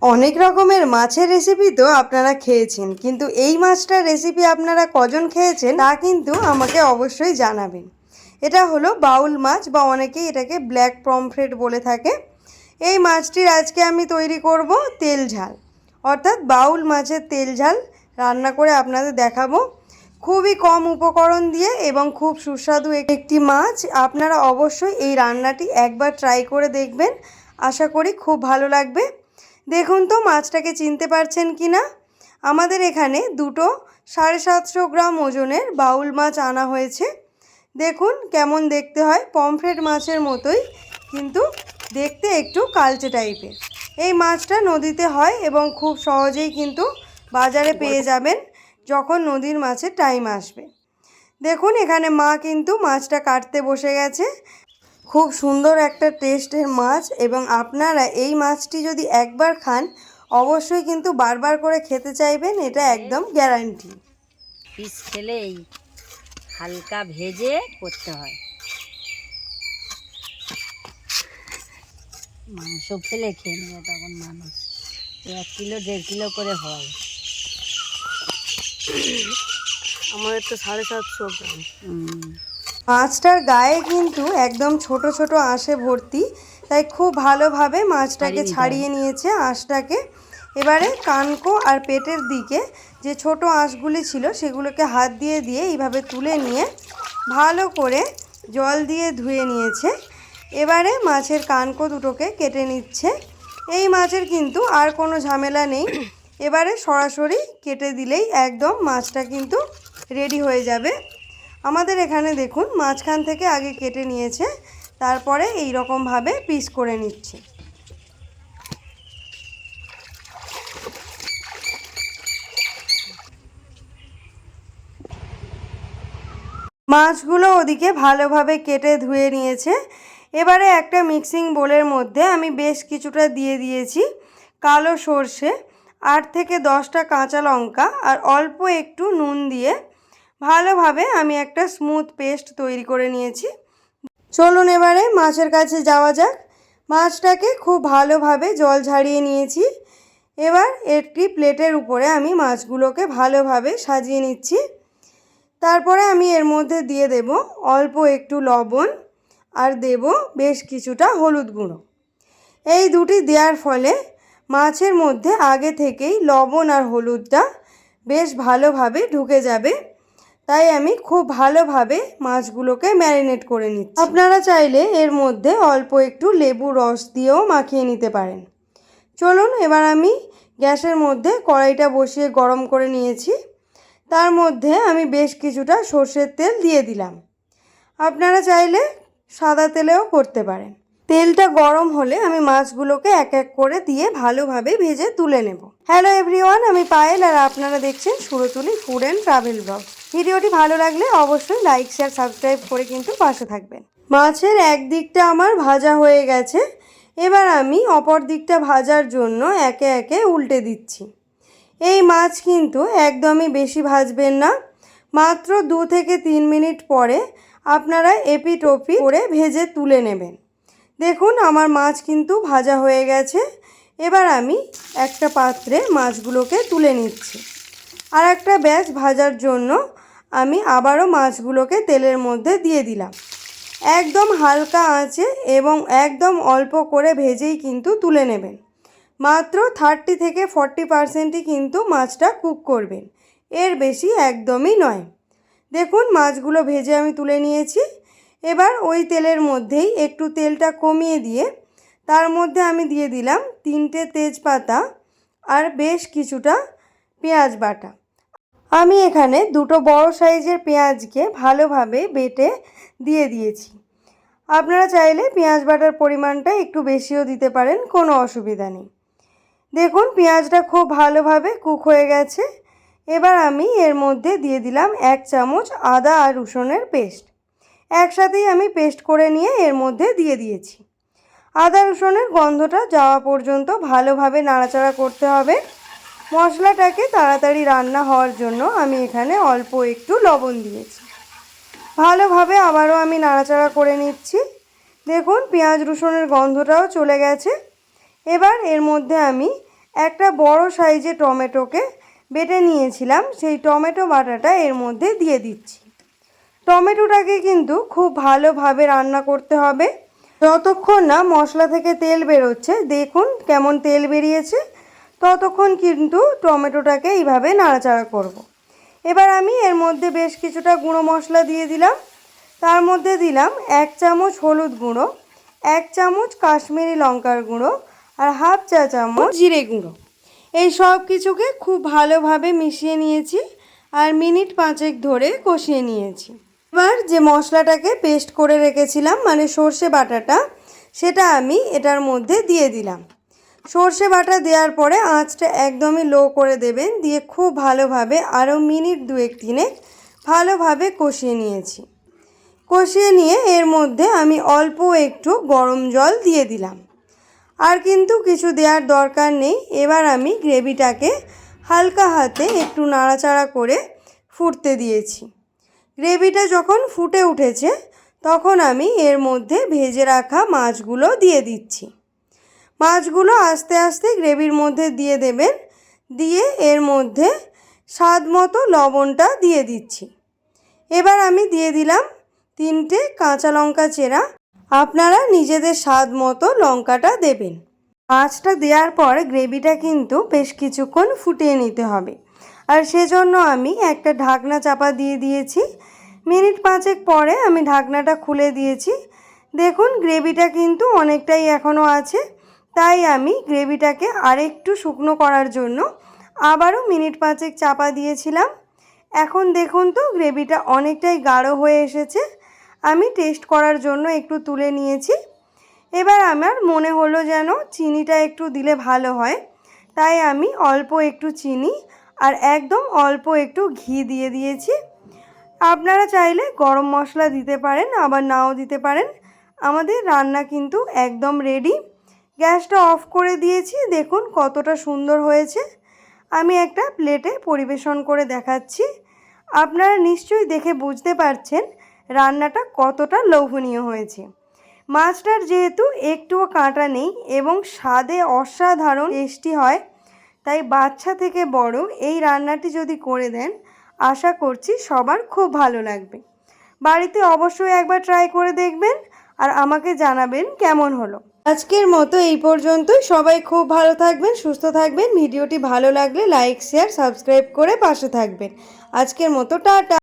অনেক রকমের মাছের রেসিপি তো আপনারা খেয়েছেন, কিন্তু এই মাছটার রেসিপি আপনারা কজন খেয়েছেন তা কিন্তু আমাকে অবশ্যই জানাবেন। এটা হলো বাউল মাছ, বা অনেকেই এটাকে ব্ল্যাক পমফ্রেট বলে থাকে। এই মাছটির আজকে আমি তৈরি করব তেল ঝাল, অর্থাৎ বাউল মাছের তেল ঝাল রান্না করে আপনাদের দেখাবো। খুবই কম উপকরণ দিয়ে এবং খুব সুস্বাদু একটি মাছ। আপনারা অবশ্যই এই রান্নাটি একবার ট্রাই করে দেখবেন, আশা করি খুব ভালো লাগবে। দেখুন তো মাছটাকে চিনতে পারছেন কি না। আমাদের এখানে দুটো 750 গ্রাম ওজনের বাউল মাছ আনা হয়েছে। দেখুন কেমন দেখতে হয়, পমফ্রেট মাছের মতোই, কিন্তু দেখতে একটু কালচে টাইপের। এই মাছটা নদীতে হয় এবং খুব সহজেই কিন্তু বাজারে পেয়ে যাবেন যখন নদীর মাছের টাইম আসবে। দেখুন এখানে মা কিন্তু মাছটা কাটতে বসে গেছে। খুব সুন্দর একটা টেস্টের মাছ, এবং আপনারা এই মাছটি যদি একবার খান অবশ্যই কিন্তু বারবার করে খেতে চাইবেন, এটা একদম গ্যারান্টি। পিস খেলেই হালকা ভেজে করতে হয়, মাংস খেলে খেয়ে নেবে তখন মানুষ। 1 কিলো 1.5 কিলো করে হয়। আমাদের তো 750 গ্রাম। মাছটার গায়ে কিন্তু একদম ছোট ছোট আঁশে ভর্তি, তাই খুব ভালোভাবে মাছটাকে ছাড়িয়ে নিয়েছে আঁশটাকে। এবারে কানকো আর পেটের দিকে যে ছোট আঁশগুলি ছিল সেগুলোকে হাত দিয়ে দিয়ে এইভাবে তুলে নিয়ে ভালো করে জল দিয়ে ধুয়ে নিয়েছে। এবারে মাছের কানকো দুটোকে কেটে নিচ্ছে। এই মাছের কিন্তু আর কোনো ঝামেলা নেই, এবারে সরাসরি কেটে দিলেই একদম মাছটা কিন্তু রেডি হয়ে যাবে। আমাদের এখানে দেখুন মাঝখান থেকে আগে কেটে নিয়েছে, তারপরে এই রকমভাবে পিস করে নিচ্ছে। মাছগুলো ওদিকে ভালোভাবে কেটে ধুয়ে নিয়েছে। এবারে একটা মিক্সিং বোলের মধ্যে আমি বেশ কিছুটা দিয়ে দিয়েছি কালো সর্ষে, 8 থেকে 10টা কাঁচা লঙ্কা আর অল্প একটু নুন দিয়ে ভালোভাবে আমি একটা স্মুথ পেস্ট তৈরি করে নিয়েছি। চলুন এবারে মাছের কাছে যাওয়া যাক। মাছটাকে খুব ভালোভাবে জল ঝাড়িয়ে নিয়েছি। এবার একটি প্লেটের উপরে আমি মাছগুলোকে ভালোভাবে সাজিয়ে নিচ্ছি। তারপরে আমি এর মধ্যে দিয়ে দেব অল্প একটু লবণ আর দেব বেশ কিছুটা হলুদ গুঁড়ো। এই দুটি দেওয়ার ফলে মাছের মধ্যে আগে থেকেই লবণ আর হলুদটা বেশ ভালোভাবে ঢুকে যাবে, তাই আমি খুব ভালোভাবে মাছগুলোকে ম্যারিনেট করে নিচ্ছি। আপনারা চাইলে এর মধ্যে অল্প একটু লেবু রস দিয়েও মাখিয়ে নিতে পারেন। চলুন এবার আমি গ্যাসের মধ্যে কড়াইটা বসিয়ে গরম করে নিয়েছি। তার মধ্যে আমি বেশ কিছুটা সর্ষের তেল দিয়ে দিলাম। আপনারা চাইলে সাদা তেলেও করতে পারেন। তেলটা গরম হলে আমি মাছগুলোকে এক এক করে দিয়ে ভালোভাবে ভেজে তুলে নেব। হ্যালো এভরিওয়ান, আমি পায়েল আর আপনারা দেখছেন Surtuli food and travel blog. ভিডিওটি ভালো লাগলে অবশ্যই লাইক শেয়ার সাবস্ক্রাইব করে কিন্তু পাশে থাকবেন। মাছের এক দিকটা আমার ভাজা হয়ে গেছে, এবার আমি অপর দিকটা ভাজার জন্য একে একে উল্টে দিচ্ছি। এই মাছ কিন্তু একদমই বেশি ভাজবেন না, মাত্র 2 থেকে 3 মিনিট পরে আপনারা এপিট ওপিট করে ভেজে তুলে নেবেন। দেখুন আমার মাছ কিন্তু ভাজা হয়ে গেছে। এবার আমি একটা পাত্রে মাছগুলোকে তুলে নিচ্ছি। আর একটা ব্যাচ ভাজার জন্য আমি আবারও মাছগুলোকে তেলের মধ্যে দিয়ে দিলাম। একদম হালকা আঁচে এবং একদম অল্প করে ভেজেই কিন্তু তুলে নেবেন। মাত্র 30 থেকে 40%ই কিন্তু মাছটা কুক করবেন, এর বেশি একদমই নয়। দেখুন মাছগুলো ভেজে আমি তুলে নিয়েছি। এবার ওই তেলের মধ্যেই একটু তেলটা কমিয়ে দিয়ে তার মধ্যে আমি দিয়ে দিলাম 3টে তেজপাতা আর বেশ কিছুটা পেঁয়াজ বাটা। আমি এখানে দুটো বড় সাইজের পেঁয়াজকে ভালোভাবে বেটে দিয়ে দিয়েছি। আপনারা চাইলে পেঁয়াজ বাটার পরিমাণটা একটু বেশিও দিতে পারেন, কোনো অসুবিধা নেই। দেখুন পেঁয়াজটা খুব ভালোভাবে কুক হয়ে গেছে। এবার আমি এর মধ্যে দিয়ে দিলাম 1 চামচ আদা আর রসুনের পেস্ট। একসাথেই আমি পেস্ট করে নিয়ে এর মধ্যে দিয়ে দিয়েছি। আদা রসুনের গন্ধটা যাওয়া পর্যন্ত ভালোভাবে নাড়াচাড়া করতে হবে। মশলাটাকে তাড়াতাড়ি রান্না হওয়ার জন্য আমি এখানে অল্প একটু লবণ দিয়েছি। ভালোভাবে আবারও আমি নাড়াচাড়া করে নিচ্ছি। দেখুন পেঁয়াজ রসুনের গন্ধটাও চলে গেছে। এবার এর মধ্যে আমি একটা বড় সাইজে টমেটোকে বেটে নিয়েছিলাম, সেই টমেটো বাটাটা এর মধ্যে দিয়ে দিচ্ছি। টমেটোটাকে কিন্তু খুব ভালোভাবে রান্না করতে হবে, যতক্ষণ না মশলা থেকে তেল বেরোচ্ছে, দেখুন কেমন তেল বেরিয়েছে, ততক্ষণ কিন্তু টমেটোটাকে এইভাবে নাড়াচাড়া করব। এবার আমি এর মধ্যে বেশ কিছুটা গুঁড়ো মশলা দিয়ে দিলাম। তার মধ্যে দিলাম 1 চামচ হলুদ গুঁড়ো, 1 চামচ কাশ্মীরি লঙ্কার গুঁড়ো আর হাফ চা চামচ জিরে গুঁড়ো। এই সব কিছুকে খুব ভালোভাবে মিশিয়ে নিয়েছি আর মিনিট 5 ধরে কষিয়ে নিয়েছি। এবার যে মশলাটাকে পেস্ট করে রেখেছিলাম মানে সর্ষে বাটাটা, সেটা আমি এটার মধ্যে দিয়ে দিলাম। সর্ষে বাটা দেওয়ার পরে আঁচটা একদমই লো করে দেবেন, দিয়ে খুব ভালোভাবে আরও মিনিট 2-3 ভালোভাবে কষিয়ে নিয়েছি। কষিয়ে নিয়ে এর মধ্যে আমি অল্প একটু গরম জল দিয়ে দিলাম, আর কিন্তু কিছু দেওয়ার দরকার নেই। এবার আমি গ্রেভিটাকে হালকা হাতে একটু নাড়াচাড়া করে ফুটতে দিয়েছি। গ্রেভিটা যখন ফুটে উঠেছে তখন আমি এর মধ্যে ভেজে রাখা মাছগুলো দিয়ে দিচ্ছি। মাছগুলো আস্তে আস্তে গ্রেভির মধ্যে দিয়ে দেবেন, দিয়ে এর মধ্যে স্বাদ মতো লবণটা দিয়ে দিচ্ছি। এবার আমি দিয়ে দিলাম 3টে কাঁচা লঙ্কা চেরা, আপনারা নিজেদের স্বাদ মতো লঙ্কাটা দেবেন। মাছটা দেওয়ার পর গ্রেভিটা কিন্তু বেশ কিছুক্ষণ ফুটিয়ে নিতে হবে, আর সেজন্য আমি একটা ঢাকনা চাপা দিয়ে দিয়েছি। মিনিট 5 পরে আমি ঢাকনাটা খুলে দিয়েছি। দেখুন গ্রেভিটা কিন্তু অনেকটাই এখনও আছে, তাই আমি গ্রেভিটাকে আরেকটু শুকনো করার জন্য আবারও মিনিট 5 চাপা দিয়েছিলাম। এখন দেখুন তো গ্রেভিটা অনেকটাই গাঢ় হয়ে এসেছে। আমি টেস্ট করার জন্য একটু তুলে নিয়েছি। এবার আমার মনে হলো যেন চিনিটা একটু দিলে ভালো হয়, তাই আমি অল্প একটু চিনি আর একদম অল্প একটু ঘি দিয়ে দিয়েছি। আপনারা চাইলে গরম মশলা দিতে পারেন, আবার নাও দিতে পারেন। আমাদের রান্না কিন্তু একদম রেডি। গ্যাসটা অফ করে দিয়েছি, দেখুন কতটা সুন্দর হয়েছে। আমি একটা প্লেটে পরিবেশন করে দেখাচ্ছি। আপনারা নিশ্চয়ই দেখে বুঝতে পারছেন রান্নাটা কতটা লোভনীয় হয়েছে। মাছটার যেহেতু একটুও কাঁটা নেই এবং স্বাদে অসাধারণ টেস্টি হয়, তাই বাচ্চা থেকে বড় এই রান্নাটি যদি করে দেন, আশা করছি সবার খুব ভালো লাগবে। বাড়িতে অবশ্যই একবার ট্রাই করে দেখবেন আর আমাকে জানাবেন কেমন হলো। আজকের মতো এই পর্যন্তই। সবাই খুব ভালো থাকবেন, সুস্থ থাকবেন। ভিডিওটি ভালো লাগলে লাইক, শেয়ার, সাবস্ক্রাইব করে পাশে থাকবেন। আজকের মতো টাটা।